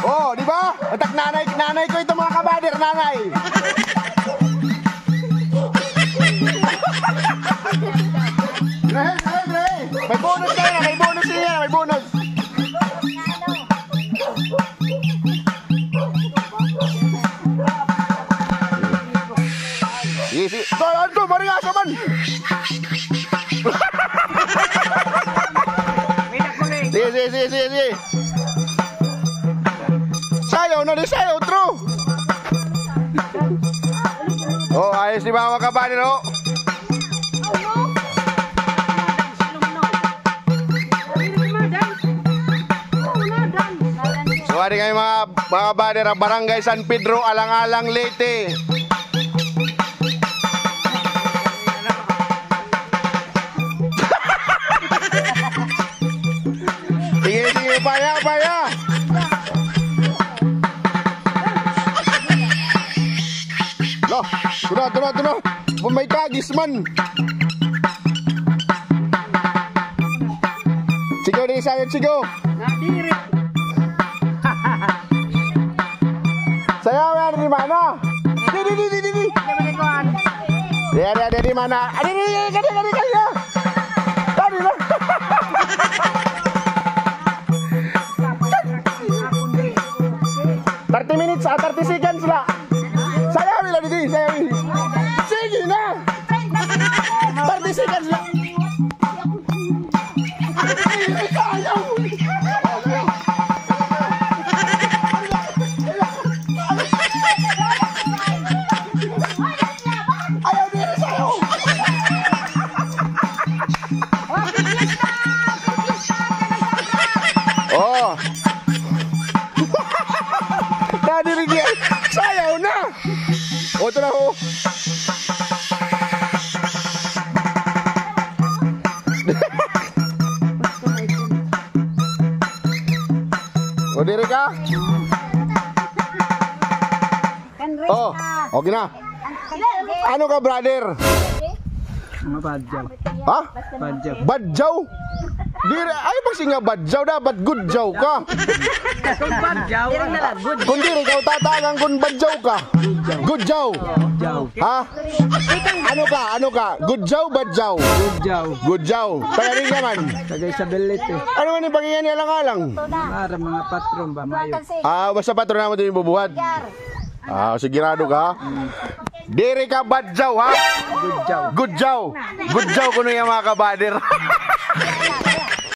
Oh, di ba? Atak nanay ko ito mga kabader, nanay. May bonus kayo na, may bonus niya, may bonus. Yes, Anto, mariasa man. Sige. Sayaw na di sayaw, true. Oh, ayos di ba mga kabader, oh. So, hari kayo mga kabader, Barangay San Pedro, Alang-Alang, Leyte. Sige, paya. Loh, tuna. May kagis man. Sigaw din sayang, sigaw. Sayaw yan, di mana? Di. Dia di mana? Di. Tadi lah. 30 minutes, 30 seconds lah. Sayawi lah di, sayawi. Sige na. 30 seconds lah. Ayaw diri sayaw. Oh. Nadiri dia. Sayaw na. O, ito na ho. O, diri ka? Oh, okay na. Ano ka, brother? Badjaw. Ha? Badjaw. Badjaw? Diri, ay pag nga badjaw dapat gudjaw ka. Kung badjaw, Kung diri ka tatagang kung badjaw ka. Gudjaw. Ha? Ano ka? Gudjaw, badjaw. Gudjaw. Kaya rin naman. Tagay sa Belete. Ano man yung paghingan niya lang-alang? Para mga patron ba mayo. Basta patron naman ito yung bubuhat. Sigurado ka? Diri ka badjaw, ha? Badjaw. Gudjaw kuno yung mga kabader.